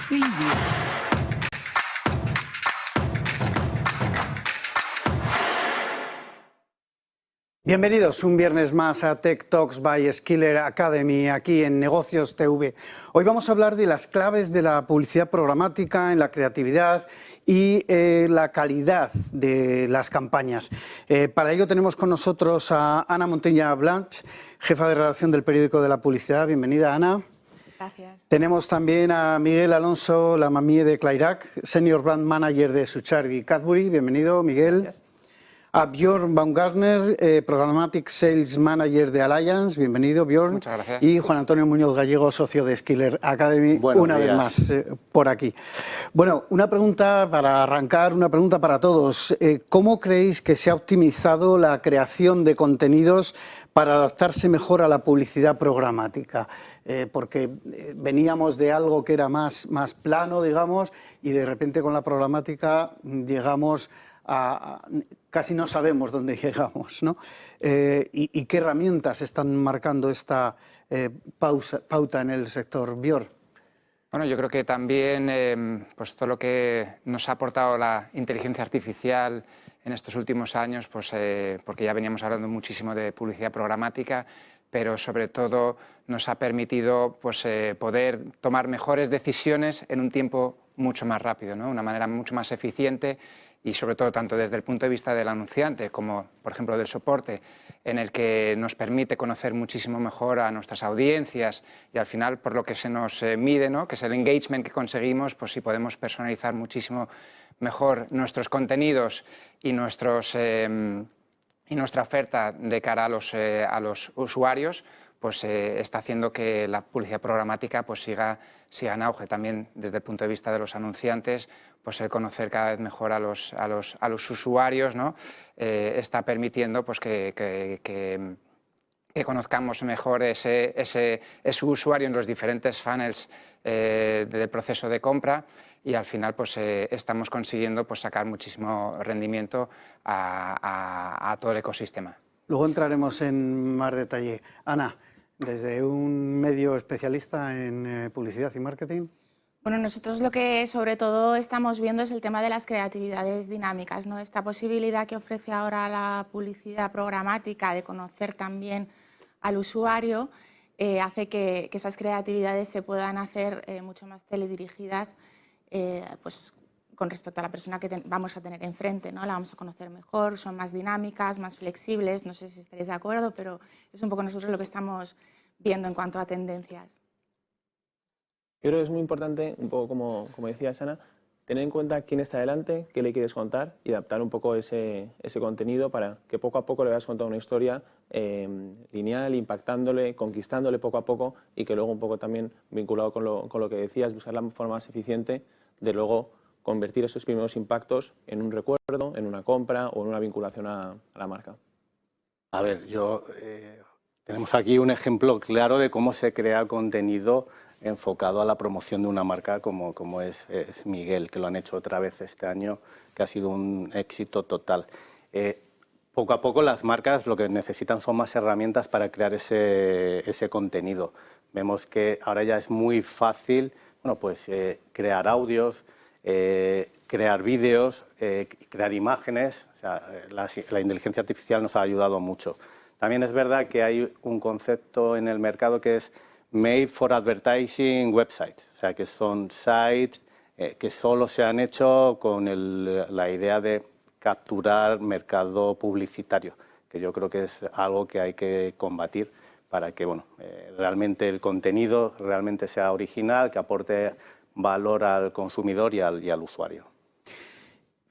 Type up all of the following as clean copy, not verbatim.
Preview. Bienvenidos un viernes más a Tech Talks by Skiller Academy, aquí en Negocios TV. Hoy vamos a hablar de las claves de la publicidad programática en la creatividad y la calidad de las campañas. Para ello tenemos con nosotros a Ana Montilla Blanch, jefa de redacción del periódico de la publicidad. Bienvenida, Ana. Gracias. Tenemos también a Miguel Alonso Lamamie de Clairac, Senior Brand Manager de Suchard y Cadbury. Bienvenido, Miguel. Gracias. A Björn Baumgartner, Programmatic Sales Manager de Alliance. Bienvenido, Björn. Muchas gracias. Y Juan Antonio Muñoz Gallego, socio de Skiller Academy, Buenos una días. vez más por aquí. Bueno, una pregunta para arrancar, una pregunta para todos. ¿Cómo creéis que se ha optimizado la creación de contenidos para adaptarse mejor a la publicidad programática? Porque veníamos de algo que era más plano, digamos, y de repente con la programática llegamos casi no sabemos dónde llegamos, ¿no? ¿Y qué herramientas están marcando esta pauta en el sector, Björn? Bueno, yo creo que también pues todo lo que nos ha aportado la inteligencia artificial en estos últimos años, pues, porque ya veníamos hablando muchísimo de publicidad programática, pero sobre todo nos ha permitido pues, poder tomar mejores decisiones en un tiempo mucho más rápido, ¿no? Una manera mucho más eficiente y sobre todo tanto desde el punto de vista del anunciante como por ejemplo del soporte, en el que nos permite conocer muchísimo mejor a nuestras audiencias y al final por lo que se nos mide, ¿no? Que es el engagement que conseguimos, pues si podemos personalizar muchísimo mejor nuestros contenidos y nuestra oferta de cara a los usuarios, pues está haciendo que la publicidad programática pues siga en auge. También desde el punto de vista de los anunciantes, pues el conocer cada vez mejor a los usuarios, ¿no? Está permitiendo pues, que conozcamos mejor ese usuario en los diferentes funnels del proceso de compra y al final pues, estamos consiguiendo pues, sacar muchísimo rendimiento a todo el ecosistema. Luego entraremos en más detalle. Ana, desde un medio especialista en publicidad y marketing. Bueno, nosotros lo que sobre todo estamos viendo es el tema de las creatividades dinámicas, ¿no? Esta posibilidad que ofrece ahora la publicidad programática de conocer también al usuario hace que esas creatividades se puedan hacer mucho más teledirigidas pues, con respecto a la persona que vamos a tener enfrente, ¿no? La vamos a conocer mejor, son más dinámicas, más flexibles, no sé si estaréis de acuerdo, pero es un poco nosotros lo que estamos viendo en cuanto a tendencias. Yo creo que es muy importante, un poco como decía Ana, tener en cuenta quién está delante, qué le quieres contar y adaptar un poco ese contenido para que poco a poco le vayas contando una historia lineal, impactándole, conquistándole poco a poco y que luego un poco también vinculado con lo que decías, buscar la forma más eficiente de luego convertir esos primeros impactos en un recuerdo, en una compra o en una vinculación a la marca. A ver, tenemos aquí un ejemplo claro de cómo se crea contenido enfocado a la promoción de una marca como es Miguel, que lo han hecho otra vez este año, que ha sido un éxito total. Poco a poco las marcas lo que necesitan son más herramientas para crear ese contenido. Vemos que ahora ya es muy fácil, bueno, pues, crear audios, crear vídeos, crear imágenes. O sea, la inteligencia artificial nos ha ayudado mucho. También es verdad que hay un concepto en el mercado que es Made for Advertising Websites, o sea, que son sites que solo se han hecho con la idea de capturar mercado publicitario, que yo creo que es algo que hay que combatir para que bueno, realmente el contenido realmente sea original, que aporte valor al consumidor y al usuario.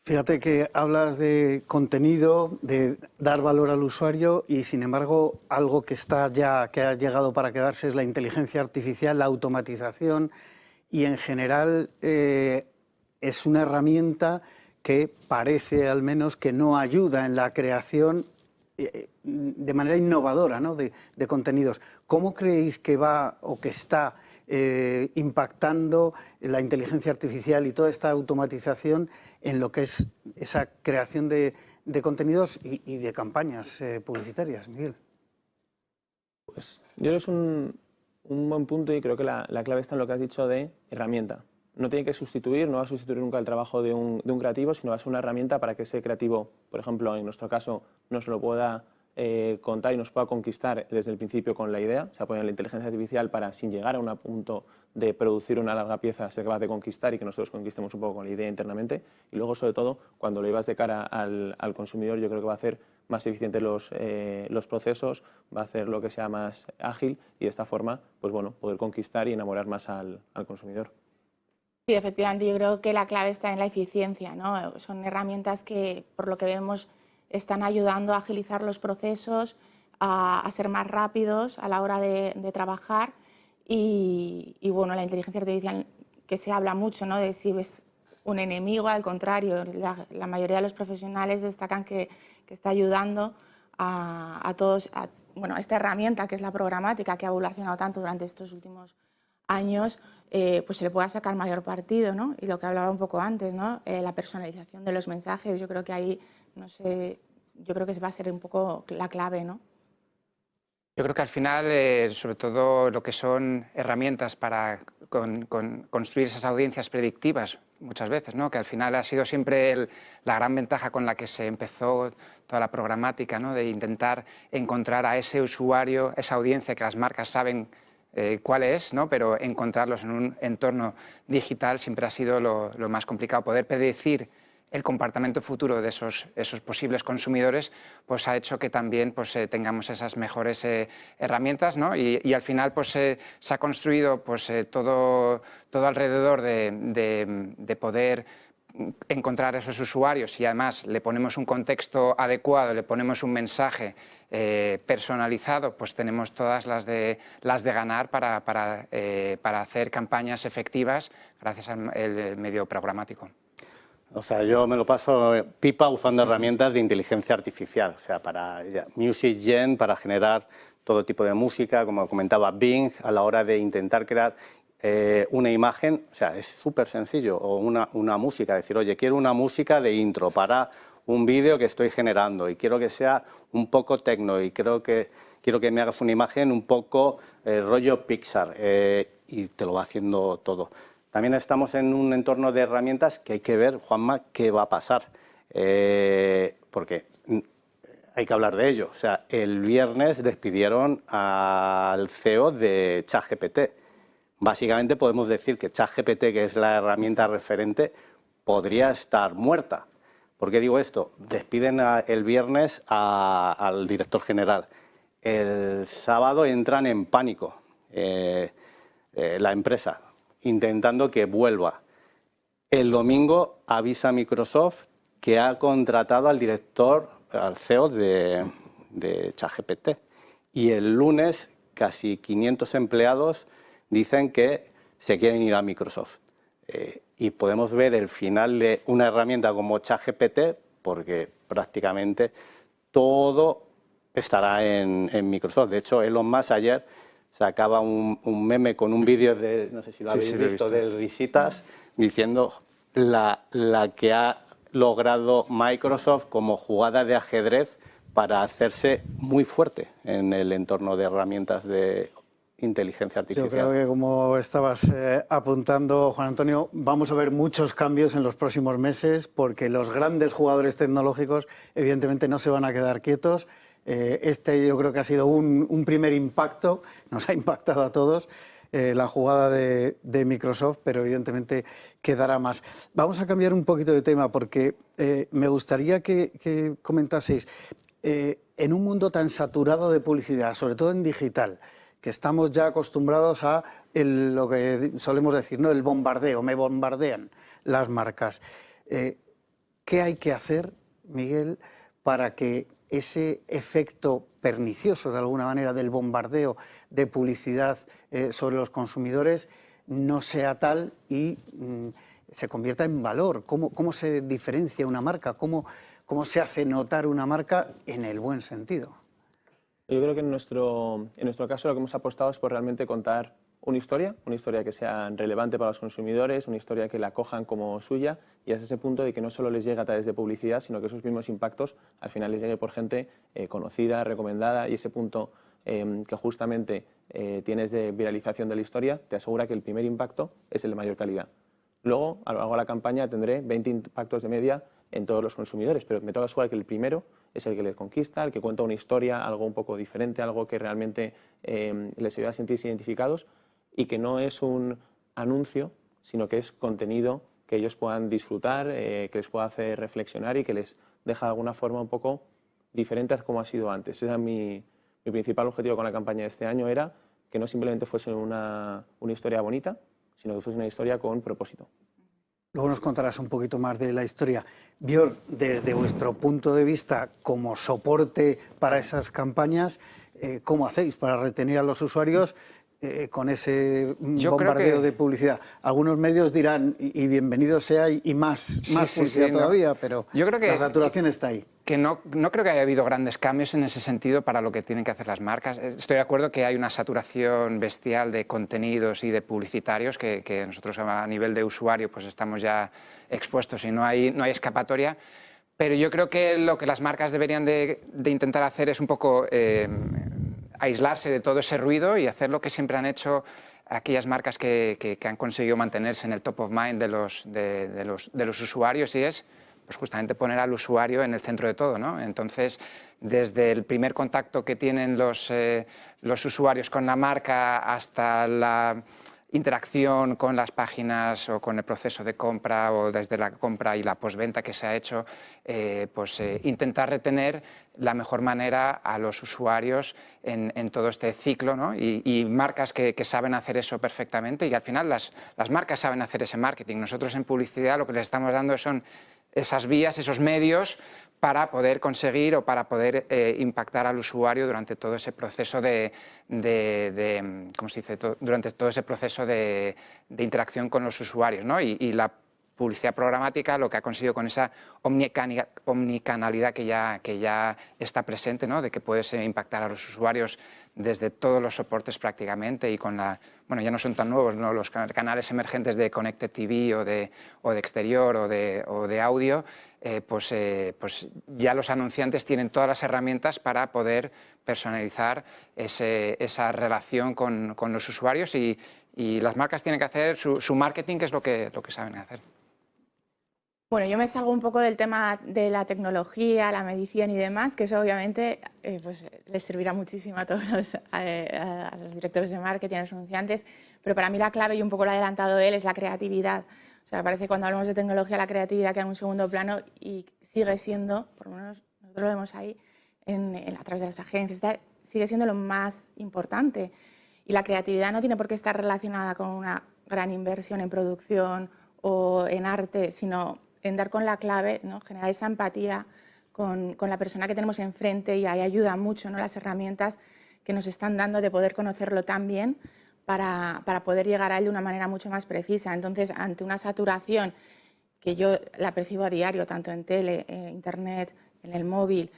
Fíjate que hablas de contenido, de dar valor al usuario y, sin embargo, algo que ha llegado para quedarse es la inteligencia artificial, la automatización y, en general, es una herramienta que parece, al menos, que no ayuda en la creación de manera innovadora, ¿no? de contenidos. ¿Cómo creéis que va o que está impactando la inteligencia artificial y toda esta automatización en lo que es esa creación de contenidos y de campañas publicitarias, Miguel? Pues yo creo que es un buen punto y creo que la clave está en lo que has dicho de herramienta. no tiene que sustituir, no va a sustituir nunca el trabajo de un creativo, sino va a ser una herramienta para que ese creativo, por ejemplo, en nuestro caso, nos lo pueda contar y nos pueda conquistar desde el principio con la idea. Se apoya en la inteligencia artificial para, sin llegar a un punto de producir una larga pieza, ser capaz de conquistar y que nosotros conquistemos un poco con la idea internamente. Y luego, sobre todo, cuando lo llevas de cara al consumidor, yo creo que va a hacer más eficientes los procesos, va a hacer lo que sea más ágil y de esta forma, pues bueno, poder conquistar y enamorar más al consumidor. Sí, efectivamente, yo creo que la clave está en la eficiencia, ¿no? Son herramientas que, por lo que vemos, están ayudando a agilizar los procesos, a ser más rápidos a la hora de trabajar y bueno, la inteligencia artificial, que se habla mucho, ¿no?, de si es un enemigo, al contrario, la mayoría de los profesionales destacan que está ayudando a todos, bueno, esta herramienta que es la programática, que ha evolucionado tanto durante estos últimos años, pues se le pueda sacar mayor partido, ¿no? Y lo que hablaba un poco antes, ¿no? La personalización de los mensajes, yo creo que ahí, no sé, yo creo que va a ser un poco la clave, ¿no? Yo creo que al final, sobre todo lo que son herramientas para construir esas audiencias predictivas, muchas veces, ¿no?, que al final ha sido siempre la gran ventaja con la que se empezó toda la programática, ¿no?, de intentar encontrar a ese usuario, esa audiencia que las marcas saben cuál es, ¿no?, pero encontrarlos en un entorno digital siempre ha sido lo más complicado. Poder predecir el comportamiento futuro de esos posibles consumidores, pues ha hecho que también pues, tengamos esas mejores herramientas, ¿no? Y al final pues, se ha construido pues, todo alrededor de poder encontrar a esos usuarios y además le ponemos un contexto adecuado, le ponemos un mensaje personalizado, pues tenemos todas las de ganar para hacer campañas efectivas gracias al medio programático. O sea, yo me lo paso pipa usando herramientas de inteligencia artificial, o sea, para Music Gen, para generar todo tipo de música, como comentaba Bing, a la hora de intentar crear una imagen, o sea, es súper sencillo, o una música, decir, oye, quiero una música de intro para un vídeo que estoy generando y quiero que sea un poco tecno y quiero que me hagas una imagen un poco rollo Pixar y te lo va haciendo todo. También estamos en un entorno de herramientas que hay que ver, Juanma, qué va a pasar, porque hay que hablar de ello. O sea, el viernes despidieron al CEO de ChatGPT. Básicamente podemos decir que ChatGPT, que es la herramienta referente, podría estar muerta. ¿Por qué digo esto? Despiden el viernes al director general. El sábado entran en pánico la empresa, intentando que vuelva. El domingo avisa Microsoft que ha contratado al director, al CEO de ChatGPT. Y el lunes casi 500 empleados dicen que se quieren ir a Microsoft. Y podemos ver el final de una herramienta como ChatGPT porque prácticamente todo estará en Microsoft. De hecho, Elon Musk ayer sacaba un meme con un vídeo de, no sé si lo habéis visto, de risitas, diciendo la que ha logrado Microsoft como jugada de ajedrez para hacerse muy fuerte en el entorno de herramientas de inteligencia artificial. Yo creo que, como estabas apuntando, Juan Antonio, vamos a ver muchos cambios en los próximos meses porque los grandes jugadores tecnológicos evidentemente no se van a quedar quietos. Yo creo que ha sido un primer impacto, nos ha impactado a todos la jugada de Microsoft, pero evidentemente quedará más. Vamos a cambiar un poquito de tema porque me gustaría que comentaseis, en un mundo tan saturado de publicidad, sobre todo en digital, que estamos ya acostumbrados a lo que solemos decir, ¿no?, el bombardeo, me bombardean las marcas. ¿Qué hay que hacer, Miguel, para que ese efecto pernicioso, de alguna manera, del bombardeo de publicidad sobre los consumidores no sea tal y se convierta en valor? ¿Cómo se diferencia una marca? ¿Cómo se hace notar una marca en el buen sentido? Yo creo que en nuestro caso lo que hemos apostado es por realmente contar una historia que sea relevante para los consumidores, una historia que la cojan como suya y hasta ese punto de que no solo les llegue a través de publicidad, sino que esos mismos impactos al final les llegue por gente conocida, recomendada, y ese punto que justamente tienes de viralización de la historia te asegura que el primer impacto es el de mayor calidad. Luego, a lo largo de la campaña, tendré 20 impactos de media en todos los consumidores, pero me toca asegurar que el primero es el que les conquista, el que cuenta una historia, algo un poco diferente, algo que realmente les ayuda a sentirse identificados y que no es un anuncio, sino que es contenido que ellos puedan disfrutar, que les pueda hacer reflexionar y que les deja de alguna forma un poco diferente a como ha sido antes. Ese era mi principal objetivo con la campaña de este año, era que no simplemente fuese una historia bonita, sino que fuese una historia con propósito. Luego nos contarás un poquito más de la historia. Björn, desde vuestro punto de vista como soporte para esas campañas, ¿cómo hacéis para retener a los usuarios con ese bombardeo de publicidad? Algunos medios dirán, y bienvenido sea, y más publicidad todavía, pero yo creo que la saturación está ahí. Que no creo que haya habido grandes cambios en ese sentido para lo que tienen que hacer las marcas. Estoy de acuerdo que hay una saturación bestial de contenidos y de publicitarios que nosotros a nivel de usuario pues estamos ya expuestos y no hay escapatoria. Pero yo creo que lo que las marcas deberían de intentar hacer es un poco aislarse de todo ese ruido y hacer lo que siempre han hecho aquellas marcas que han conseguido mantenerse en el top of mind de los usuarios, y es pues justamente poner al usuario en el centro de todo, ¿no? Entonces, desde el primer contacto que tienen los usuarios con la marca hasta la interacción con las páginas o con el proceso de compra o desde la compra y la postventa que se ha hecho, intentar retener la mejor manera a los usuarios en todo este ciclo, ¿no? Y marcas que saben hacer eso perfectamente, y al final las marcas saben hacer ese marketing. Nosotros en publicidad lo que les estamos dando son esas vías, esos medios para poder conseguir o para poder impactar al usuario durante todo ese proceso ¿cómo se dice? Durante todo ese proceso de interacción con los usuarios, ¿no? Y la publicidad programática lo que ha conseguido con esa omnicanalidad que ya está presente, ¿no? De que puedes impactar a los usuarios desde todos los soportes prácticamente, y con bueno, ya no son tan nuevos, ¿no? Los canales emergentes de Connected TV o de exterior o de audio, pues ya los anunciantes tienen todas las herramientas para poder personalizar esa relación con los usuarios, y las marcas tienen que hacer su marketing, que es lo que saben hacer. Bueno, yo me salgo un poco del tema de la tecnología, la medición y demás, que eso obviamente pues les servirá muchísimo a todos a los directores de marketing, a los anunciantes, pero para mí la clave, y un poco lo ha adelantado él, es la creatividad. O sea, parece que cuando hablamos de tecnología la creatividad queda en un segundo plano, y sigue siendo, por lo menos nosotros lo vemos ahí a través de las agencias, sigue siendo lo más importante. Y la creatividad no tiene por qué estar relacionada con una gran inversión en producción o en arte, sino en dar con la clave, ¿no? Generar esa empatía con la persona que tenemos enfrente, y ahí ayuda mucho, ¿no? Las herramientas que nos están dando de poder conocerlo tan bien para poder llegar a él de una manera mucho más precisa. Entonces, ante una saturación que yo la percibo a diario, tanto en tele, internet, en el móvil,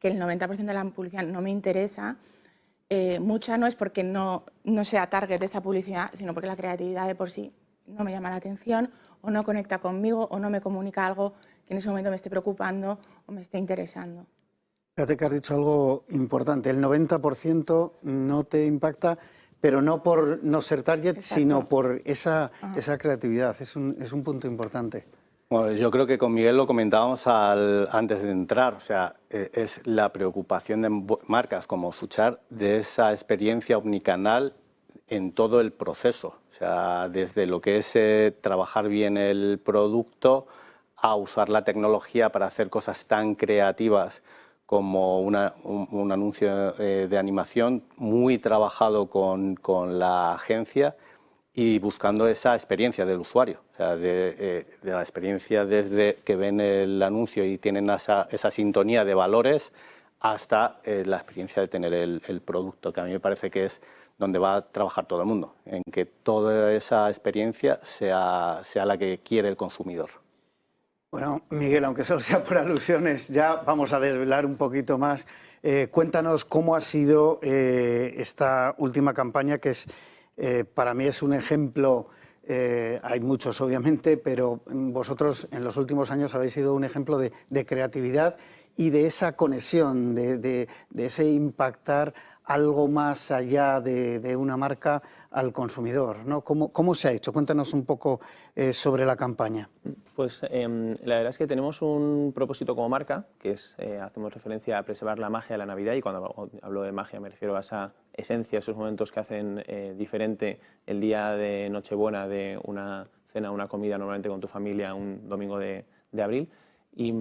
que el 90% de la publicidad no me interesa, mucha no es porque no sea target de esa publicidad, sino porque la creatividad de por sí no me llama la atención, o no conecta conmigo, o no me comunica algo que en ese momento me esté preocupando o me esté interesando. Fíjate que has dicho algo importante, el 90% no te impacta, pero no por no ser target, exacto, sino por esa creatividad. Es un punto importante. Bueno, yo creo que con Miguel lo comentábamos antes de entrar, o sea, es la preocupación de marcas como Suchard de esa experiencia omnicanal en todo el proceso, o sea, desde lo que es trabajar bien el producto a usar la tecnología para hacer cosas tan creativas como un anuncio de animación muy trabajado con la agencia y buscando esa experiencia del usuario, o sea, de la experiencia desde que ven el anuncio y tienen esa sintonía de valores hasta la experiencia de tener el producto, que a mí me parece que es donde va a trabajar todo el mundo, en que toda esa experiencia sea la que quiere el consumidor. Bueno, Miguel, aunque solo sea por alusiones, ya vamos a desvelar un poquito más. Cuéntanos cómo ha sido esta última campaña, que para mí es un ejemplo. Hay muchos, obviamente, pero vosotros en los últimos años habéis sido un ejemplo de creatividad y de esa conexión, de ese impactar algo más allá de una marca al consumidor, ¿no? ¿Cómo se ha hecho? Cuéntanos un poco sobre la campaña. Pues la verdad es que tenemos un propósito como marca, que es, hacemos referencia a preservar la magia de la Navidad, y cuando hablo de magia me refiero a esa esencia, esos momentos que hacen diferente el día de Nochebuena, de una cena, una comida normalmente con tu familia, un domingo de abril. Y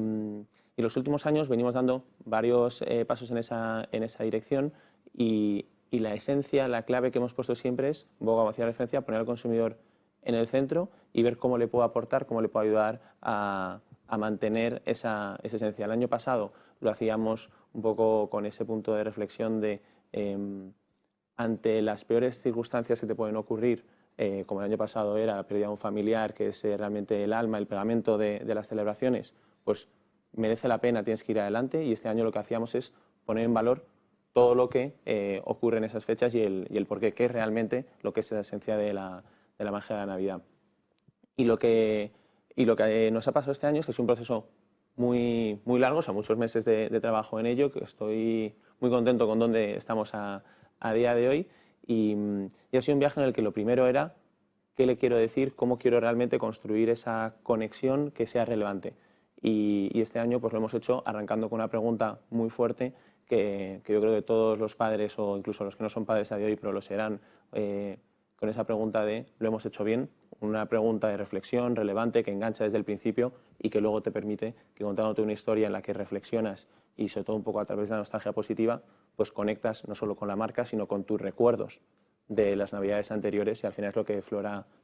los últimos años venimos dando varios pasos en esa dirección, y la esencia, la clave que hemos puesto siempre es, como hacía referencia, poner al consumidor en el centro y ver cómo le puedo aportar, cómo le puedo ayudar a mantener esa esencia. El año pasado lo hacíamos un poco con ese punto de reflexión de ante las peores circunstancias que te pueden ocurrir, como el año pasado era la pérdida de un familiar, que es realmente el alma, el pegamento de las celebraciones, pues merece la pena, tienes que ir adelante, y este año lo que hacíamos es poner en valor todo lo que ocurre en esas fechas y el porqué, qué es realmente lo que es la esencia de la magia de la Navidad. Y lo que nos ha pasado este año es que es un proceso muy, muy largo, o sea, muchos meses de trabajo en ello, que estoy muy contento con dónde estamos a día de hoy, y ha sido un viaje en el que lo primero era qué le quiero decir, cómo quiero realmente construir esa conexión que sea relevante. Y este año pues lo hemos hecho arrancando con una pregunta muy fuerte que yo creo que todos los padres, o incluso los que no son padres a día de hoy, pero lo serán, con esa pregunta de ¿lo hemos hecho bien? Una pregunta de reflexión relevante que engancha desde el principio y que luego te permite que, contándote una historia en la que reflexionas y sobre todo un poco a través de la nostalgia positiva, pues conectas no solo con la marca, sino con tus recuerdos de las Navidades anteriores, y al final es lo que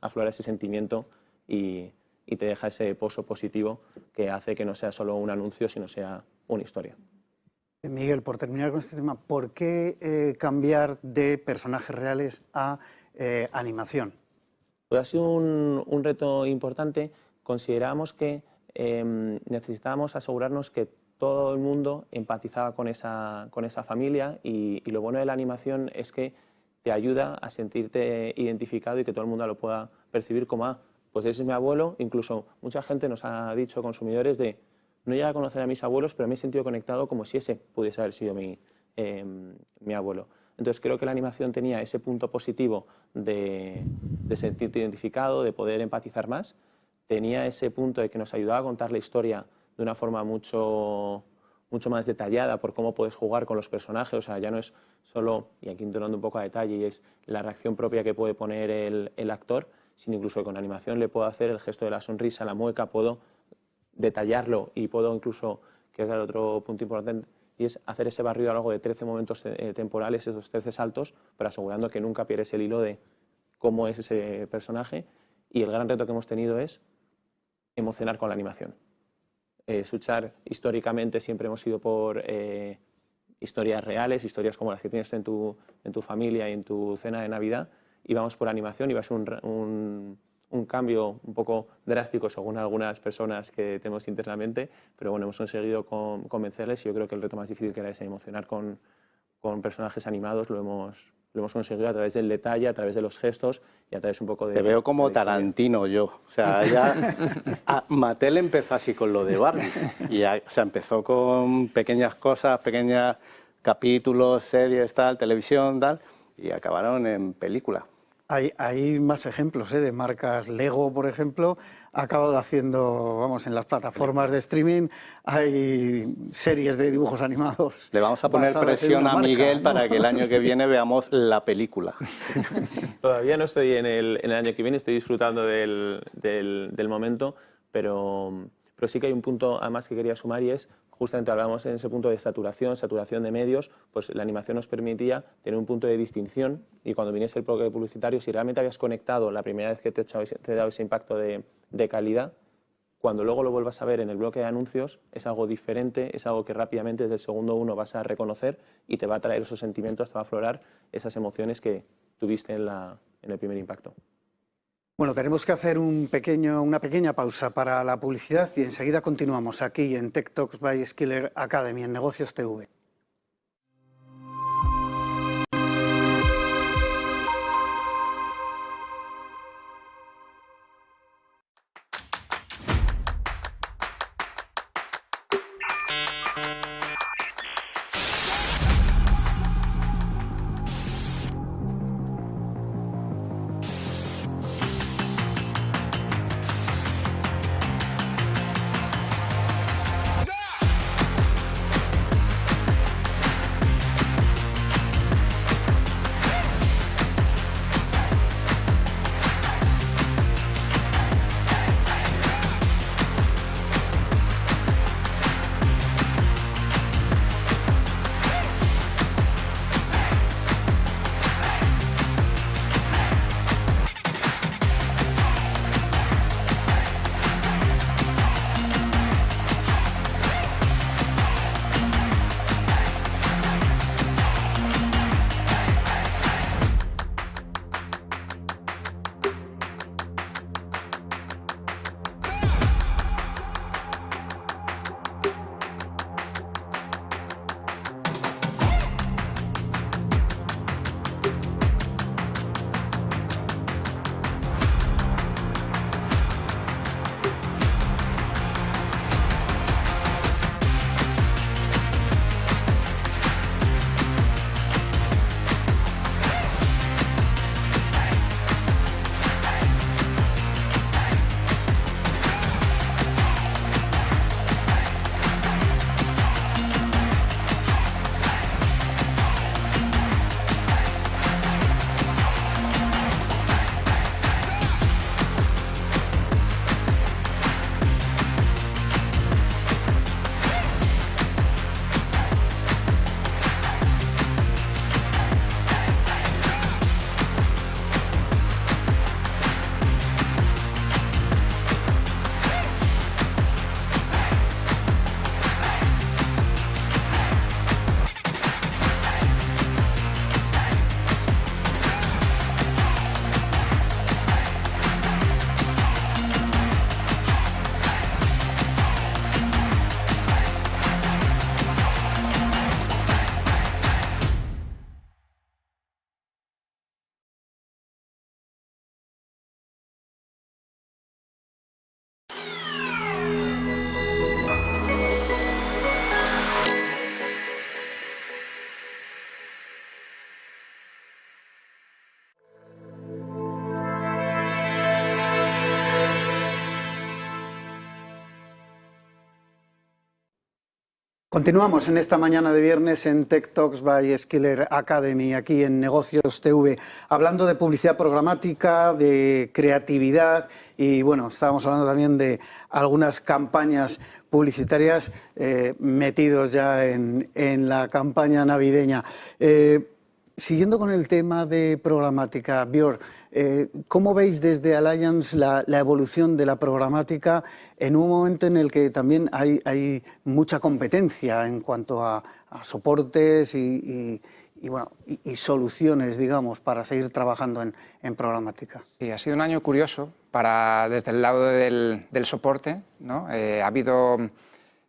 aflora ese sentimiento y te deja ese pozo positivo que hace que no sea solo un anuncio, sino sea una historia. Miguel, por terminar con este tema, ¿por qué cambiar de personajes reales a animación? Pues ha sido un reto importante. Consideramos que necesitábamos asegurarnos que todo el mundo empatizaba con esa familia, y lo bueno de la animación es que te ayuda a sentirte identificado y que todo el mundo lo pueda percibir como, pues ese es mi abuelo. Incluso mucha gente nos ha dicho, consumidores, de no llega a conocer a mis abuelos, pero me he sentido conectado como si ese pudiese haber sido mi abuelo. Entonces creo que la animación tenía ese punto positivo de sentirte identificado, de poder empatizar más. Tenía ese punto de que nos ayudaba a contar la historia de una forma mucho más detallada por cómo puedes jugar con los personajes. O sea, ya no es solo, y aquí entrando un poco a detalle, y es la reacción propia que puede poner el actor, sino incluso con animación le puedo hacer el gesto de la sonrisa, la mueca, puedo detallarlo y puedo incluso, que es el otro punto importante, y es hacer ese barrido a lo largo de 13 momentos temporales, esos 13 saltos, pero asegurando que nunca pierdes el hilo de cómo es ese personaje. Y el gran reto que hemos tenido es emocionar con la animación. Suchar, históricamente siempre hemos ido por historias reales, historias como las que tienes en tu familia y en tu cena de Navidad, y vamos por animación, y va a ser un cambio un poco drástico según algunas personas que tenemos internamente, pero bueno, hemos conseguido convencerles, y yo creo que el reto más difícil, que era ese, emocionar con personajes animados, lo hemos conseguido a través del detalle, a través de los gestos y a través un poco de... Te veo como Tarantino yo, o sea, ya Mattel empezó así con lo de Barbie, y ya, o sea, empezó con pequeñas cosas, pequeños capítulos, series, tal, televisión, tal, y acabaron en película. Hay más ejemplos de marcas. Lego, por ejemplo, ha acabado haciendo, vamos, en las plataformas de streaming hay series de dibujos animados. Le vamos a poner presión a Miguel, ¿no?, para que el año que viene veamos la película. Todavía no estoy en el año que viene, estoy disfrutando del momento, pero sí que hay un punto además que quería sumar, y es, justamente hablábamos en ese punto de saturación de medios, pues la animación nos permitía tener un punto de distinción, y cuando viniese el bloque publicitario, si realmente habías conectado la primera vez que te he dado ese impacto de calidad, cuando luego lo vuelvas a ver en el bloque de anuncios, es algo diferente, es algo que rápidamente desde el segundo uno vas a reconocer y te va a traer esos sentimientos, te va a aflorar esas emociones que tuviste en el primer impacto. Bueno, tenemos que hacer una pequeña pausa para la publicidad, y enseguida continuamos aquí en Tech Talks by Skiller Academy, en Negocios TV. Continuamos en esta mañana de viernes en Tech Talks by Skiller Academy, aquí en Negocios TV, hablando de publicidad programática, de creatividad y, bueno, estábamos hablando también de algunas campañas publicitarias metidos ya en la campaña navideña. Siguiendo con el tema de programática, Björn, ¿cómo veis desde Allianz la evolución de la programática en un momento en el que también hay mucha competencia en cuanto a soportes y soluciones, digamos, para seguir trabajando en programática? Sí, ha sido un año curioso desde el lado del soporte, ¿no?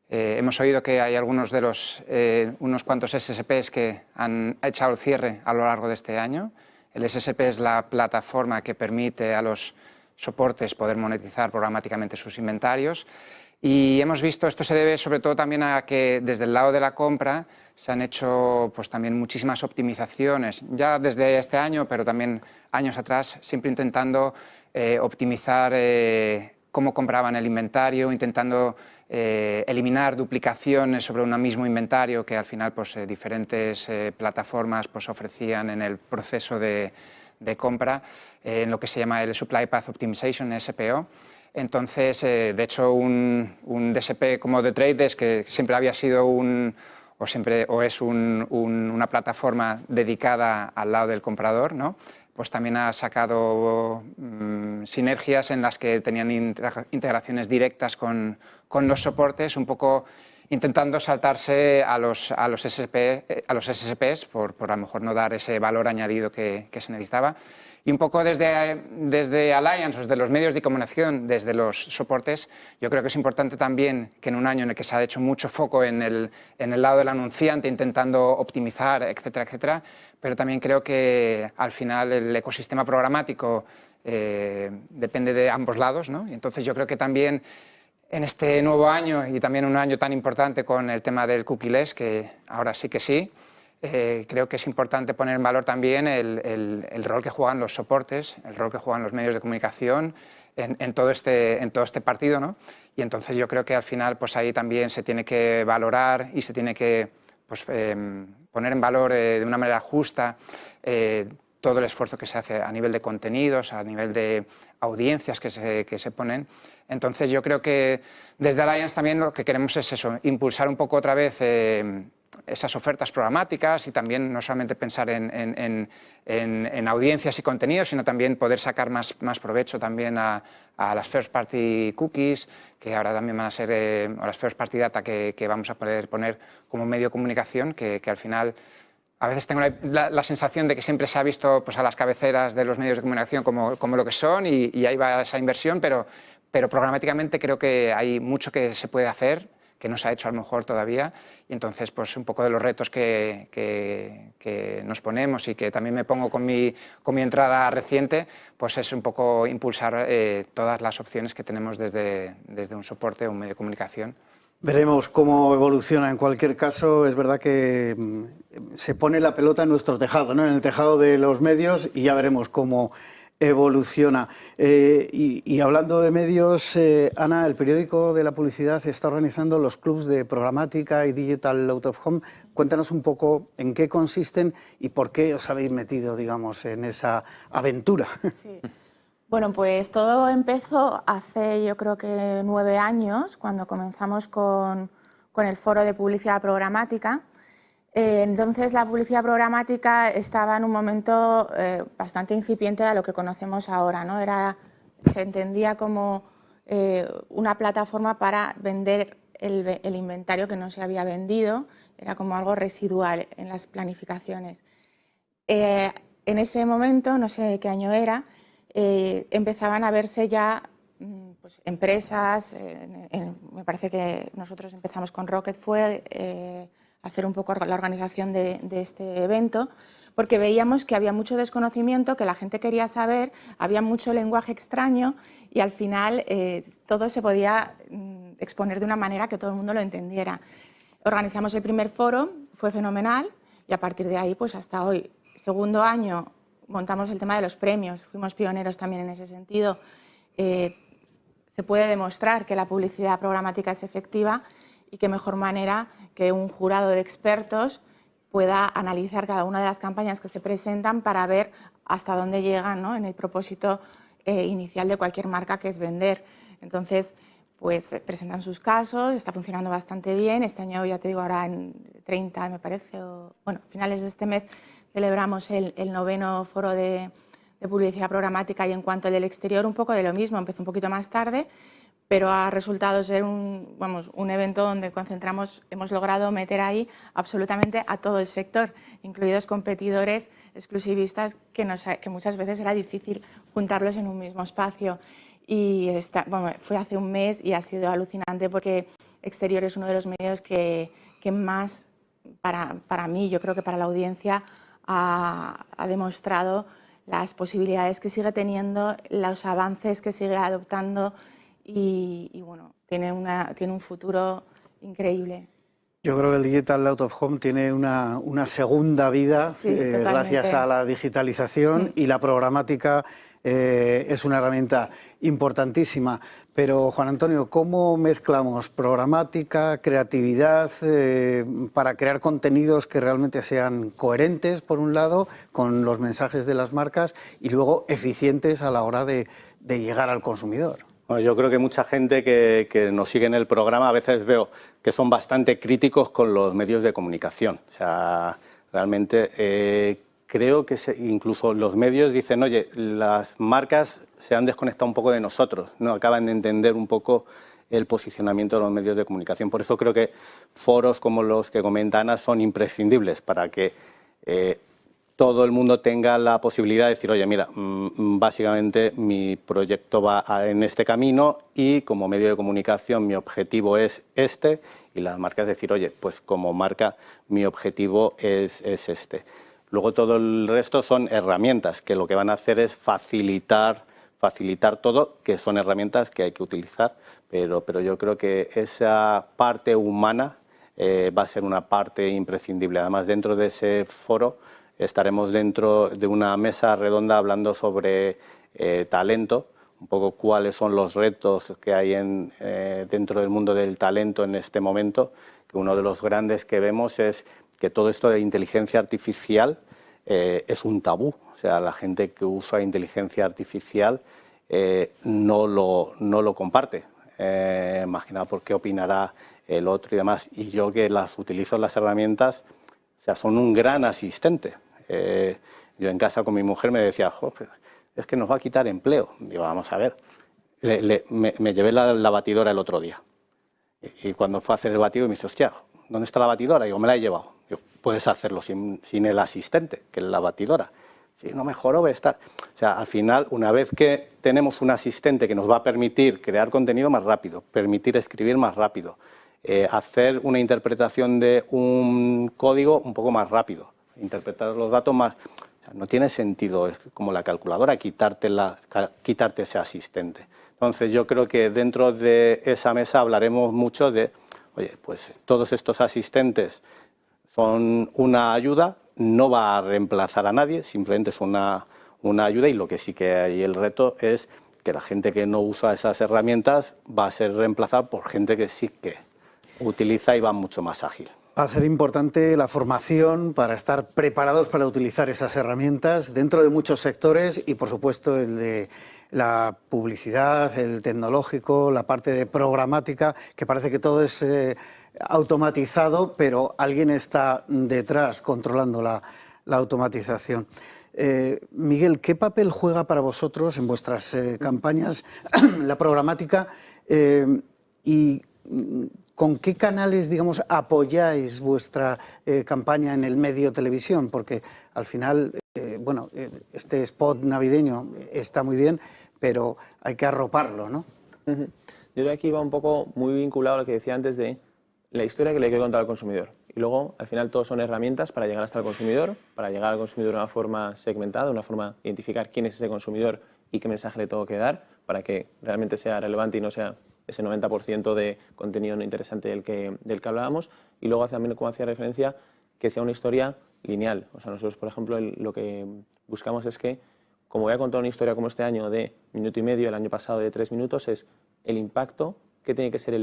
Hemos oído que hay algunos de unos cuantos SSPs que han echado el cierre a lo largo de este año. El SSP es la plataforma que permite a los soportes poder monetizar programáticamente sus inventarios. Y hemos visto, esto se debe sobre todo también a que desde el lado de la compra se han hecho pues, también muchísimas optimizaciones, ya desde este año, pero también años atrás, siempre intentando optimizar cómo compraban el inventario, intentando eliminar duplicaciones sobre un mismo inventario que al final pues, diferentes plataformas pues, ofrecían en el proceso de compra, en lo que se llama el Supply Path Optimization, SPO. Entonces, de hecho, un DSP como The Trade Desk, que siempre había sido es una plataforma dedicada al lado del comprador, ¿no? Pues también ha sacado sinergias en las que tenían integraciones directas con los soportes, un poco intentando saltarse a los SSPs por a lo mejor no dar ese valor añadido que se necesitaba. Y un poco desde Allianz, desde los medios de comunicación, desde los soportes, yo creo que es importante también que en un año en el que se ha hecho mucho foco en el lado del anunciante, intentando optimizar, etcétera, etcétera, pero también creo que al final el ecosistema programático depende de ambos lados, ¿no? Y entonces yo creo que también en este nuevo año y también un año tan importante con el tema del cookieless, que ahora sí que sí, creo que es importante poner en valor también el rol que juegan los soportes, el rol que juegan los medios de comunicación en todo este partido, ¿no? Y entonces yo creo que al final pues ahí también se tiene que valorar y se tiene que pues, poner en valor de una manera justa todo el esfuerzo que se hace a nivel de contenidos, a nivel de audiencias que se ponen. Entonces yo creo que desde Allianz también lo que queremos es eso, impulsar un poco otra vez esas ofertas programáticas y también no solamente pensar en audiencias y contenidos, sino también poder sacar más provecho también a las first party cookies, que ahora también van a ser, o las first party data que vamos a poder poner como medio de comunicación, que al final a veces tengo la sensación de que siempre se ha visto pues, a las cabeceras de los medios de comunicación como lo que son y ahí va esa inversión, pero programáticamente creo que hay mucho que se puede hacer, que no se ha hecho a lo mejor todavía, y entonces pues un poco de los retos que nos ponemos y que también me pongo con mi entrada reciente, pues es un poco impulsar todas las opciones que tenemos desde un soporte o un medio de comunicación. Veremos cómo evoluciona. En cualquier caso, es verdad que se pone la pelota en nuestro tejado, ¿no? En el tejado de los medios, y ya veremos cómo evoluciona. Y hablando de medios, Ana, el periódico de la publicidad está organizando los clubs de programática y digital out of home. Cuéntanos un poco en qué consisten y por qué os habéis metido, digamos, en esa aventura. Sí. Bueno, pues todo empezó hace yo creo que 9 años, cuando comenzamos con el foro de publicidad programática. Entonces la publicidad programática estaba en un momento bastante incipiente a lo que conocemos ahora, ¿no? Se entendía como una plataforma para vender el inventario que no se había vendido, era como algo residual en las planificaciones. En ese momento, no sé qué año era, empezaban a verse ya pues, empresas, me parece que nosotros empezamos con Rocket Fuel, hacer un poco la organización de este evento, porque veíamos que había mucho desconocimiento, que la gente quería saber, había mucho lenguaje extraño y al final todo se podía exponer de una manera que todo el mundo lo entendiera. Organizamos el primer foro, fue fenomenal y a partir de ahí pues hasta hoy. Segundo año montamos el tema de los premios, fuimos pioneros también en ese sentido. Se puede demostrar que la publicidad programática es efectiva y qué mejor manera que un jurado de expertos pueda analizar cada una de las campañas que se presentan para ver hasta dónde llegan, ¿no?, en el propósito inicial de cualquier marca, que es vender. Entonces, pues presentan sus casos, está funcionando bastante bien. Este año, ya te digo, ahora en 30, me parece, bueno, a finales de este mes celebramos el 9º foro de publicidad programática, y en cuanto al del exterior, un poco de lo mismo, empezó un poquito más tarde, pero ha resultado ser un evento donde hemos logrado meter ahí absolutamente a todo el sector, incluidos competidores exclusivistas que muchas veces era difícil juntarlos en un mismo espacio. Y fue hace un mes y ha sido alucinante, porque Exterior es uno de los medios que más, para mí, yo creo que para la audiencia, ha demostrado las posibilidades que sigue teniendo, los avances que sigue adoptando, y bueno, tiene un futuro increíble. Yo creo que el Digital Out of Home tiene una segunda vida, sí, gracias a la digitalización, y la programática es una herramienta importantísima. Pero, Juan Antonio, ¿cómo mezclamos programática, creatividad, para crear contenidos que realmente sean coherentes, por un lado, con los mensajes de las marcas, y luego eficientes a la hora de llegar al consumidor? Bueno, yo creo que mucha gente que nos sigue en el programa, a veces veo que son bastante críticos con los medios de comunicación. O sea, realmente creo que incluso los medios dicen, oye, las marcas se han desconectado un poco de nosotros, no acaban de entender un poco el posicionamiento de los medios de comunicación. Por eso creo que foros como los que comenta Ana son imprescindibles para que todo el mundo tenga la posibilidad de decir, oye, mira, básicamente mi proyecto va en este camino, y como medio de comunicación mi objetivo es este, y las marcas decir, oye, pues como marca mi objetivo es este. Luego todo el resto son herramientas que lo que van a hacer es facilitar todo, que son herramientas que hay que utilizar, pero yo creo que esa parte humana va a ser una parte imprescindible. Además, dentro de ese foro estaremos dentro de una mesa redonda hablando sobre talento, un poco cuáles son los retos que hay dentro del mundo del talento en este momento, que uno de los grandes que vemos es que todo esto de inteligencia artificial es un tabú. O sea, la gente que usa inteligencia artificial no lo comparte. Imagina por qué opinará el otro y demás. Y yo, que las utilizo, las herramientas, o sea, son un gran asistente. Yo en casa con mi mujer me decía, es que nos va a quitar empleo. Digo, vamos a ver. Me llevé la batidora el otro día. Y cuando fue a hacer el batido me dice, hostia, ¿dónde está la batidora? Digo, me la he llevado. Digo, puedes hacerlo sin el asistente, que es la batidora. Sí, no mejoró, va a estar. O sea, al final, una vez que tenemos un asistente que nos va a permitir crear contenido más rápido, permitir escribir más rápido, hacer una interpretación de un código un poco más rápido, interpretar los datos más... O sea, no tiene sentido, es como la calculadora, quitarte ese asistente. Entonces, yo creo que dentro de esa mesa hablaremos mucho de, oye, pues todos estos asistentes son una ayuda, no va a reemplazar a nadie, simplemente es una ayuda, y lo que sí que hay el reto es que la gente que no usa esas herramientas va a ser reemplazada por gente que sí que utiliza y va mucho más ágil. Va a ser importante la formación para estar preparados para utilizar esas herramientas dentro de muchos sectores, y por supuesto el de la publicidad, el tecnológico, la parte de programática, que parece que todo es automatizado, pero alguien está detrás controlando la automatización. Miguel, ¿qué papel juega para vosotros en vuestras campañas la programática, y con qué canales, digamos, apoyáis vuestra campaña en el medio televisión? Porque al final, bueno, este spot navideño está muy bien, pero hay que arroparlo, ¿no? Yo creo que aquí va un poco muy vinculado a lo que decía antes de la historia que le hay que contar al consumidor. Y luego, al final, todos son herramientas para llegar hasta el consumidor, para llegar al consumidor de una forma segmentada, de una forma de identificar quién es ese consumidor y qué mensaje le tengo que dar para que realmente sea relevante y no sea ese 90% de contenido no interesante del que hablábamos. Y luego también, como hacía referencia, que sea una historia lineal. O sea, nosotros, por ejemplo, lo que buscamos es que, como voy a contar una historia como este año de 1 minuto y medio, el año pasado de 3 minutos, es el impacto que tiene que ser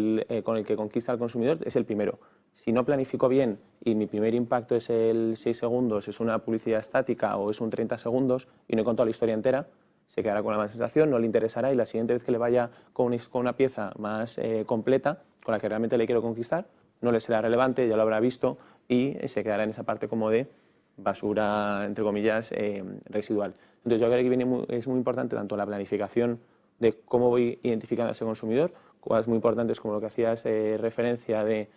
con el que conquista al consumidor es el primero. Si no planifico bien y mi primer impacto es el 6 segundos, es una publicidad estática o es un 30 segundos y no he contado la historia entera, se quedará con la mala sensación, no le interesará y la siguiente vez que le vaya con una pieza más completa, con la que realmente le quiero conquistar, no le será relevante, ya lo habrá visto y se quedará en esa parte como de basura, entre comillas, residual. Entonces yo creo que es muy importante tanto la planificación de cómo voy identificando a ese consumidor, cosas muy importantes como lo que hacías referencia de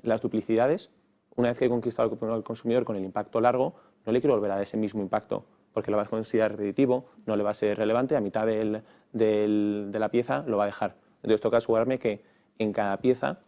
las duplicidades. Una vez que he conquistado al consumidor con el impacto largo, no le quiero volver a dar ese mismo impacto porque lo va a considerar repetitivo, no le va a ser relevante, a mitad de la pieza lo va a dejar. Entonces toca asegurarme que en cada pieza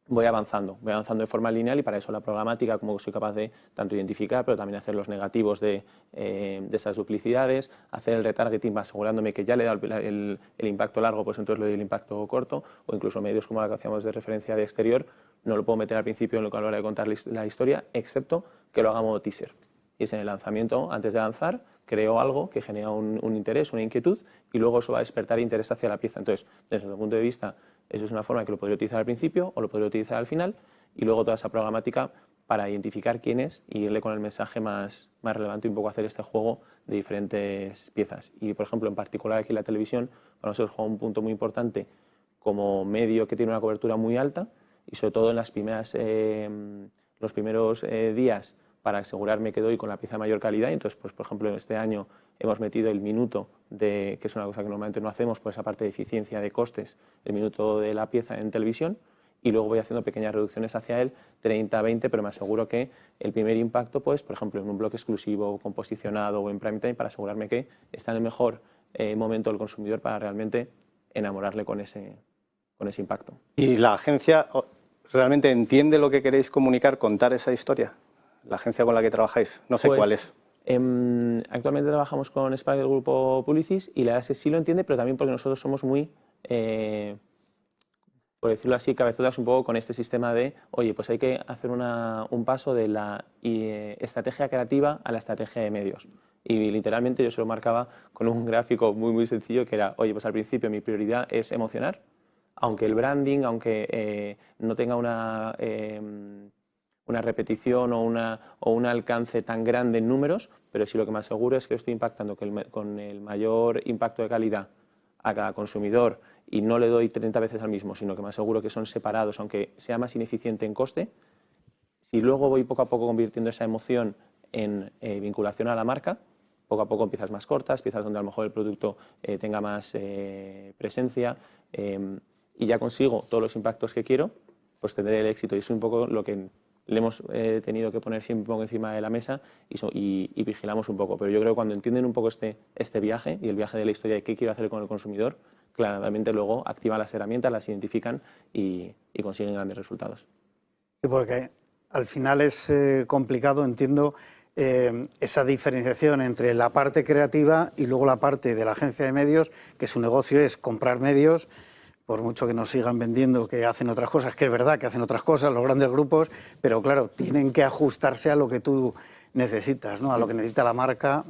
voy avanzando de forma lineal y para eso la programática, como soy capaz de tanto identificar, pero también hacer los negativos de esas duplicidades, hacer el retargeting asegurándome que ya le he dado el impacto largo, pues entonces le doy el impacto corto, o incluso medios como la que hacíamos de referencia de exterior, no lo puedo meter al principio a la hora de contar la historia, excepto que lo haga a modo teaser. Y es en el lanzamiento, antes de lanzar, creo algo que genera un interés, una inquietud, y luego eso va a despertar interés hacia la pieza. Entonces, desde nuestro punto de vista, eso es una forma que lo podría utilizar al principio o lo podría utilizar al final, y luego toda esa programática para identificar quién es y irle con el mensaje más relevante y un poco hacer este juego de diferentes piezas. Y, por ejemplo, en particular aquí en la televisión, para nosotros juega un punto muy importante como medio que tiene una cobertura muy alta y sobre todo en los primeros días para asegurarme que doy con la pieza de mayor calidad. Entonces, pues, por ejemplo, este año hemos metido el minuto, que es una cosa que normalmente no hacemos por esa parte de eficiencia de costes, el minuto de la pieza en televisión, y luego voy haciendo pequeñas reducciones hacia él, 30, 20, pero me aseguro que el primer impacto, pues, por ejemplo, en un bloque exclusivo, composicionado o en prime time, para asegurarme que está en el mejor momento del consumidor para realmente enamorarle con ese impacto. ¿Y la agencia realmente entiende lo que queréis comunicar, contar esa historia? La agencia con la que trabajáis, no sé cuál es. Actualmente trabajamos con Spark del grupo Publicis y la verdad es que sí lo entiende, pero también porque nosotros somos muy, por decirlo así, cabezudas un poco con este sistema de, oye, pues hay que hacer un paso de la estrategia creativa a la estrategia de medios. Y literalmente yo se lo marcaba con un gráfico muy sencillo que era, oye, pues al principio mi prioridad es emocionar, aunque el branding, aunque no tenga una repetición o un alcance tan grande en números, pero sí lo que me aseguro es que estoy impactando con el mayor impacto de calidad a cada consumidor y no le doy 30 veces al mismo, sino que me aseguro que son separados, aunque sea más ineficiente en coste. Si luego voy poco a poco convirtiendo esa emoción en vinculación a la marca, poco a poco en piezas más cortas, piezas donde a lo mejor el producto tenga más presencia y ya consigo todos los impactos que quiero, pues tendré el éxito. Y es un poco lo que le hemos tenido que poner siempre un poco encima de la mesa y vigilamos un poco. Pero yo creo que cuando entienden un poco este viaje y el viaje de la historia de qué quiero hacer con el consumidor, claramente luego activan las herramientas, las identifican y consiguen grandes resultados. Sí, porque al final es complicado, entiendo, esa diferenciación entre la parte creativa y luego la parte de la agencia de medios, que su negocio es comprar medios, por mucho que nos sigan vendiendo que hacen otras cosas, que es verdad que hacen otras cosas los grandes grupos, pero claro, tienen que ajustarse a lo que tú necesitas, ¿no? A lo que necesita la marca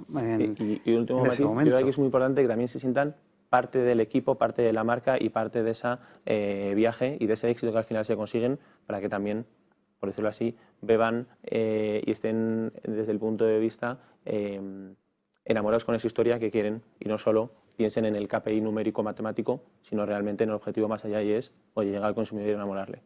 y último matiz, yo creo que es muy importante que también se sientan parte del equipo, parte de la marca y parte de ese viaje y de ese éxito que al final se consiguen para que también, por decirlo así, beban y estén desde el punto de vista enamorados con esa historia que quieren y no solo piensen en el KPI numérico matemático, sino realmente en el objetivo más allá y es, oye, llegar al consumidor y enamorarle.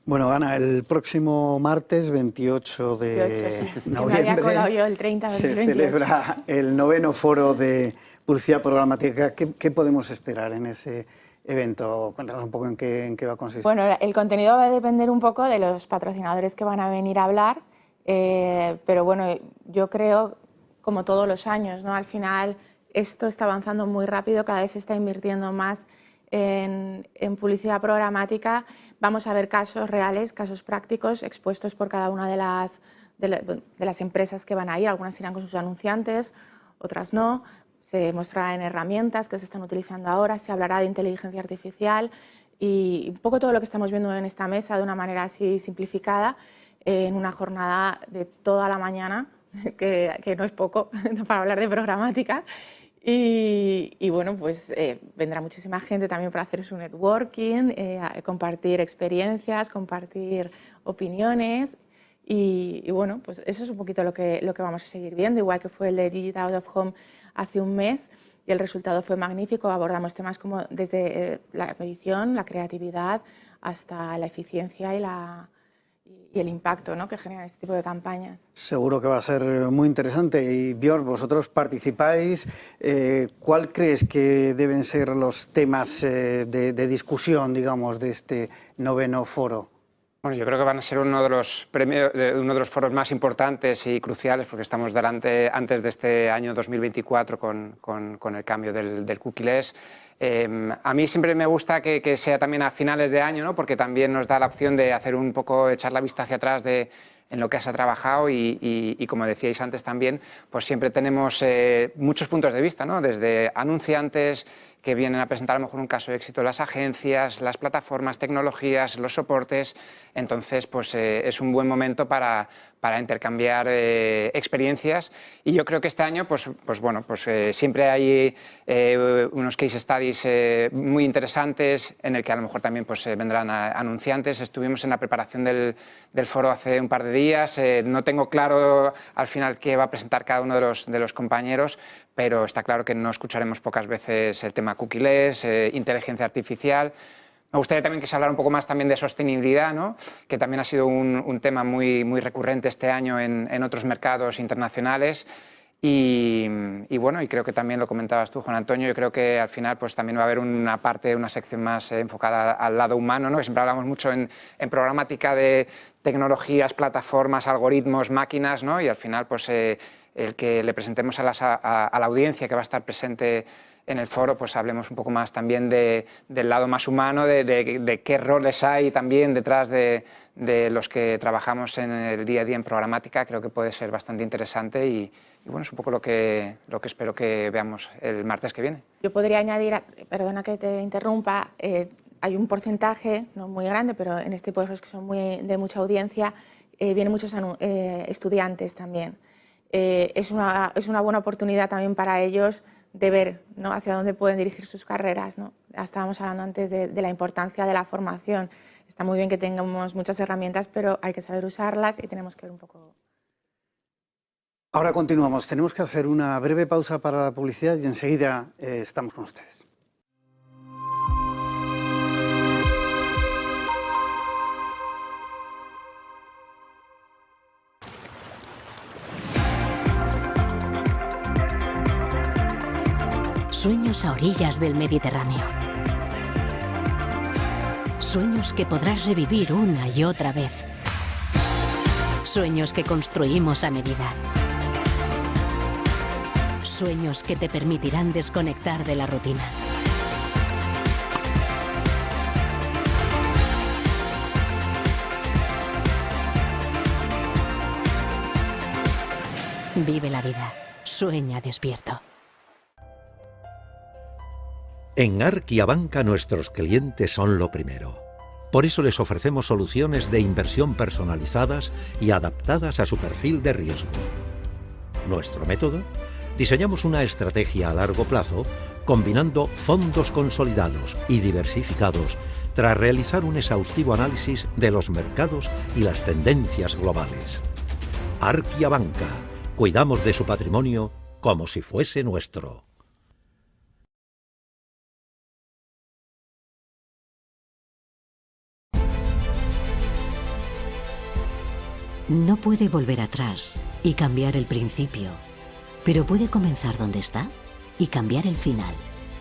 Bueno, Ana, el próximo martes 28 de noviembre me había colado yo el 30 se celebra el 9º Foro de Publicidad Programática. ¿Qué podemos esperar en ese evento? Cuéntanos un poco en qué va a consistir. Bueno, el contenido va a depender un poco de los patrocinadores que van a venir a hablar, pero bueno, yo creo, como todos los años, ¿no? Al final esto está avanzando muy rápido, cada vez se está invirtiendo más en publicidad programática. Vamos a ver casos reales, casos prácticos expuestos por cada una de las empresas que van a ir. Algunas irán con sus anunciantes, otras no. Se mostrarán herramientas que se están utilizando ahora, se hablará de inteligencia artificial y un poco todo lo que estamos viendo en esta mesa de una manera así simplificada en una jornada de toda la mañana, que no es poco para hablar de programática. Y bueno, pues vendrá muchísima gente también para hacer su networking, compartir experiencias, compartir opiniones. Y bueno, pues eso es un poquito lo que vamos a seguir viendo, igual que fue el de Digital Out of Home hace un mes, y el resultado fue magnífico. Abordamos temas como desde la medición, la creatividad, hasta la eficiencia y el impacto, ¿no?, que generan este tipo de campañas. Seguro que va a ser muy interesante. Y Björn, vosotros participáis. ¿Cuál crees que deben ser los temas de discusión, digamos, de este 9º foro? Bueno, yo creo que van a ser uno de los foros más importantes y cruciales, porque estamos antes de este año 2024 con el cambio del cookie-less. A mí siempre me gusta que sea también a finales de año, ¿no?, porque también nos da la opción de hacer un poco, echar la vista hacia atrás en lo que se ha trabajado y como decíais antes también, pues siempre tenemos muchos puntos de vista, ¿no?, desde anunciantes que vienen a presentar a lo mejor un caso de éxito, las agencias, las plataformas, tecnologías, los soportes. Entonces, pues es un buen momento para intercambiar experiencias, y yo creo que este año pues siempre hay unos case studies muy interesantes en el que a lo mejor también pues vendrán anunciantes. Estuvimos en la preparación del foro hace un par de días. No tengo claro al final qué va a presentar cada uno de los compañeros, pero está claro que no escucharemos pocas veces el tema cookie-less, inteligencia artificial. Me gustaría también que se hablara un poco más también de sostenibilidad, ¿no?, que también ha sido un tema muy recurrente este año en otros mercados internacionales. Y bueno, y creo que también lo comentabas tú, Juan Antonio, yo creo que al final pues también va a haber una sección más enfocada al lado humano, ¿no?, que siempre hablamos mucho en programática de tecnologías, plataformas, algoritmos, máquinas, ¿no?, y al final pues el que le presentemos a la audiencia que va a estar presente en el foro, pues hablemos un poco más también del lado más humano, de qué roles hay también detrás de los que trabajamos en el día a día en programática. Creo que puede ser bastante interesante y bueno, es un poco lo que espero que veamos el martes que viene. Yo podría añadir, perdona que te interrumpa, hay un porcentaje, no muy grande, pero en este tipo de cosas que son de mucha audiencia, vienen muchos estudiantes también. Es una buena oportunidad también para ellos de ver, ¿no?, hacia dónde pueden dirigir sus carreras, ¿no? Estábamos hablando antes de la importancia de la formación. Está muy bien que tengamos muchas herramientas, pero hay que saber usarlas y tenemos que ver un poco. Ahora continuamos. Tenemos que hacer una breve pausa para la publicidad y enseguida estamos con ustedes. Sueños a orillas del Mediterráneo. Sueños que podrás revivir una y otra vez. Sueños que construimos a medida. Sueños que te permitirán desconectar de la rutina. Vive la vida. Sueña despierto. En Arkia Banca nuestros clientes son lo primero. Por eso les ofrecemos soluciones de inversión personalizadas y adaptadas a su perfil de riesgo. Nuestro método: diseñamos una estrategia a largo plazo combinando fondos consolidados y diversificados tras realizar un exhaustivo análisis de los mercados y las tendencias globales. Arkia Banca. Cuidamos de su patrimonio como si fuese nuestro. No puede volver atrás y cambiar el principio, pero puede comenzar donde está y cambiar el final.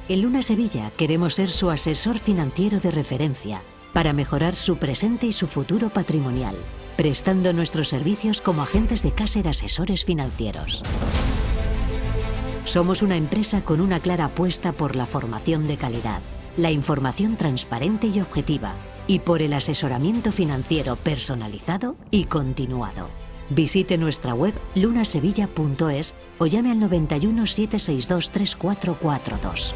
En Luna Sevilla queremos ser su asesor financiero de referencia para mejorar su presente y su futuro patrimonial, prestando nuestros servicios como agentes de Caser Asesores Financieros. Somos una empresa con una clara apuesta por la formación de calidad, la información transparente y objetiva, y por el asesoramiento financiero personalizado y continuado. Visite nuestra web lunasevilla.es o llame al 91 762 3442.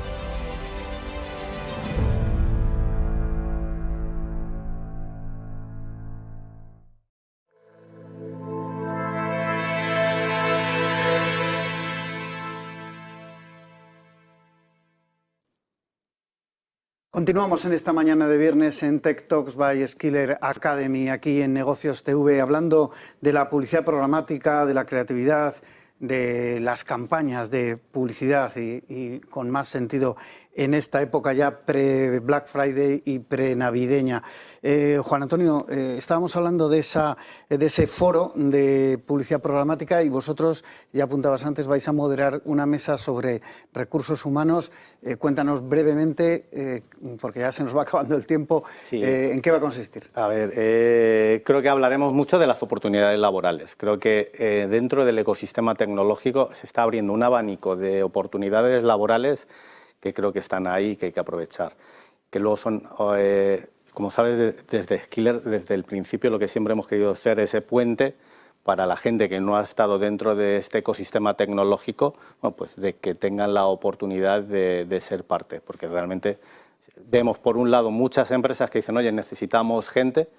Continuamos en esta mañana de viernes en Tech Talks by Skiller Academy, aquí en Negocios TV, hablando de la publicidad programática, de la creatividad, de las campañas de publicidad y con más sentido en esta época ya pre-Black Friday y pre-navideña. Juan Antonio, estábamos hablando de ese foro de publicidad programática y vosotros, ya apuntabas antes, vais a moderar una mesa sobre recursos humanos. Cuéntanos brevemente, porque ya se nos va acabando el tiempo, sí. ¿En qué va a consistir? A ver, creo que hablaremos mucho de las oportunidades laborales. Creo que dentro del ecosistema tecnológico se está abriendo un abanico de oportunidades laborales que creo que están ahí y que hay que aprovechar. Que luego son, como sabes, desde Skiller, desde el principio lo que siempre hemos querido ser ese puente para la gente que no ha estado dentro de este ecosistema tecnológico, bueno, pues de que tengan la oportunidad de ser parte, porque realmente vemos por un lado muchas empresas que dicen, oye, necesitamos gente,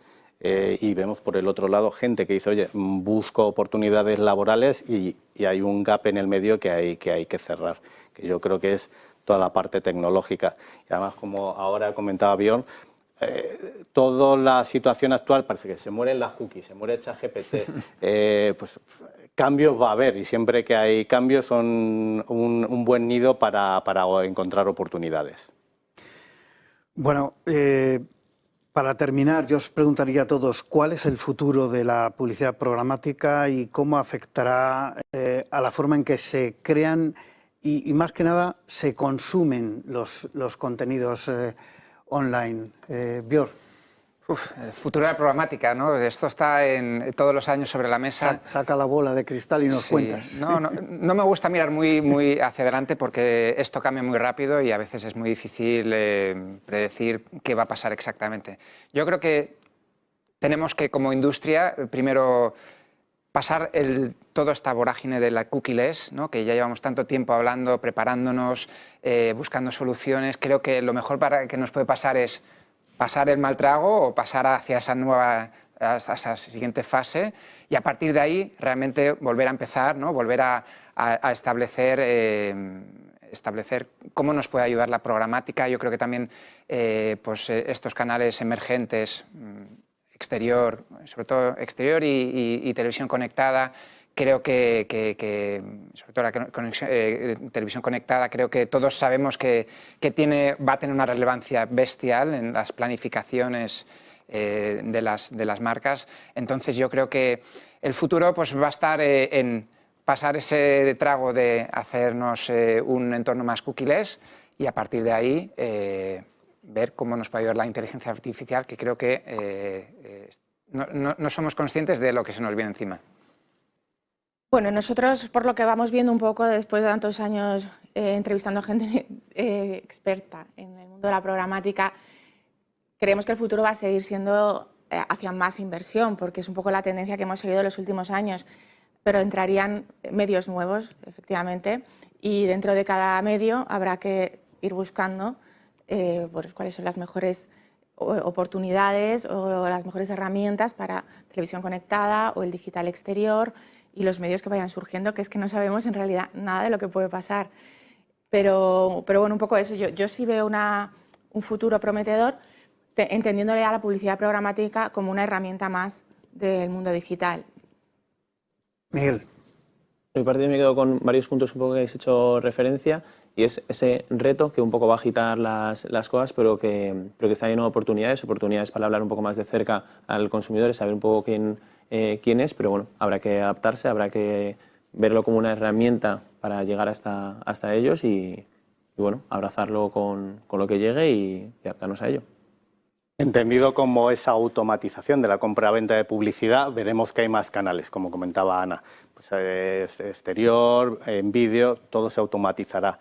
y vemos por el otro lado gente que dice, oye, busco oportunidades laborales y hay un gap en el medio que hay que cerrar, que yo creo que es toda la parte tecnológica. Y además, como ahora comentaba Bjorn, toda la situación actual parece que se mueren las cookies, se muere ChatGPT, pues cambios va a haber y siempre que hay cambios son un buen nido para encontrar oportunidades. Bueno, para terminar, yo os preguntaría a todos cuál es el futuro de la publicidad programática y cómo afectará a la forma en que se crean y más que nada se consumen los contenidos online. Bjorn. El futuro de la programática, ¿no? Esto está todos los años sobre la mesa. Saca la bola de cristal y nos cuentas. No me gusta mirar muy hacia adelante porque esto cambia muy rápido y a veces es muy difícil predecir qué va a pasar exactamente. Yo creo que tenemos que, como industria, primero pasar toda esta vorágine de la cookie-less, ¿no? Que ya llevamos tanto tiempo hablando, preparándonos, buscando soluciones. Creo que lo mejor que nos puede pasar es pasar el mal trago o pasar hacia esa siguiente fase y a partir de ahí realmente volver a empezar, ¿no? Volver a establecer cómo nos puede ayudar la programática. Yo creo que también pues, estos canales emergentes, exterior, sobre todo exterior y televisión conectada, creo que sobre todo la televisión conectada, creo que todos sabemos que va a tener una relevancia bestial en las planificaciones de las marcas. Entonces yo creo que el futuro pues, va a estar en pasar ese trago de hacernos un entorno más cookie-less y a partir de ahí ver cómo nos puede ayudar la inteligencia artificial, que creo que no somos conscientes de lo que se nos viene encima. Bueno, nosotros, por lo que vamos viendo un poco después de tantos años entrevistando gente experta en el mundo de la programática, creemos que el futuro va a seguir siendo hacia más inversión, porque es un poco la tendencia que hemos seguido en los últimos años, pero entrarían medios nuevos, efectivamente, y dentro de cada medio habrá que ir buscando pues, cuáles son las mejores oportunidades o las mejores herramientas para televisión conectada o el digital exterior, y los medios que vayan surgiendo, que es que no sabemos en realidad nada de lo que puede pasar. Pero bueno, un poco eso. Yo sí veo un futuro prometedor, entendiéndole a la publicidad programática como una herramienta más del mundo digital. Miguel. Por mi parte me quedo con varios puntos un poco que habéis hecho referencia y es ese reto que un poco va a agitar las cosas, pero que está lleno de oportunidades para hablar un poco más de cerca al consumidor, saber un poco quién es, pero bueno, habrá que adaptarse, habrá que verlo como una herramienta para llegar hasta ellos y bueno, abrazarlo con lo que llegue y adaptarnos a ello. Entendido como esa automatización de la compra-venta de publicidad, veremos que hay más canales, como comentaba Ana. Pues exterior, en vídeo, todo se automatizará.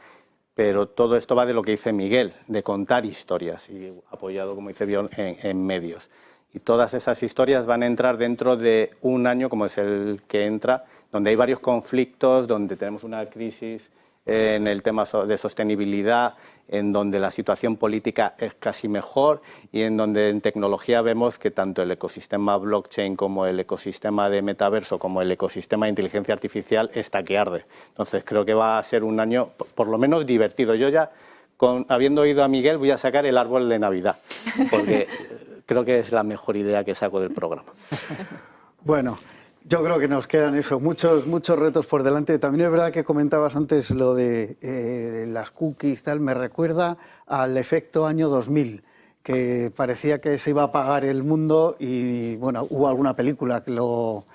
Pero todo esto va de lo que dice Miguel, de contar historias, y apoyado, como dice Bjorn, en medios. Y todas esas historias van a entrar dentro de un año, como es el que entra, donde hay varios conflictos, donde tenemos una crisis en el tema de sostenibilidad, en donde la situación política es casi mejor y en donde en tecnología vemos que tanto el ecosistema blockchain como el ecosistema de metaverso como el ecosistema de inteligencia artificial está que arde. Entonces creo que va a ser un año por lo menos divertido. Yo ya habiendo oído a Miguel, voy a sacar el árbol de Navidad, porque creo que es la mejor idea que saco del programa. Bueno, yo creo que nos quedan muchos retos por delante. También es verdad que comentabas antes lo de las cookies, tal, me recuerda al efecto año 2000, que parecía que se iba a apagar el mundo y bueno, hubo alguna película que lo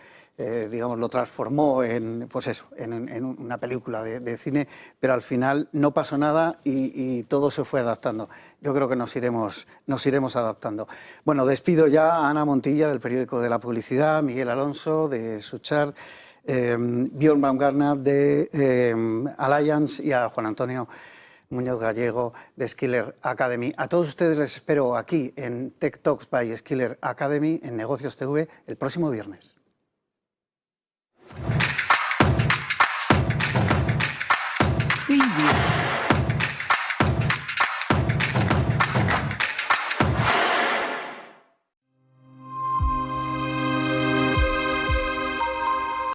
transformó en una película de cine, pero al final no pasó nada y todo se fue adaptando. Yo creo que nos iremos adaptando. Bueno, despido ya a Ana Montilla del periódico de la publicidad, Miguel Alonso de Suchard, Björn Baumgartner de Allianz y a Juan Antonio Muñoz Gallego de Skiller Academy. A todos ustedes les espero aquí en Tech Talks by Skiller Academy en Negocios TV el próximo viernes. Preview.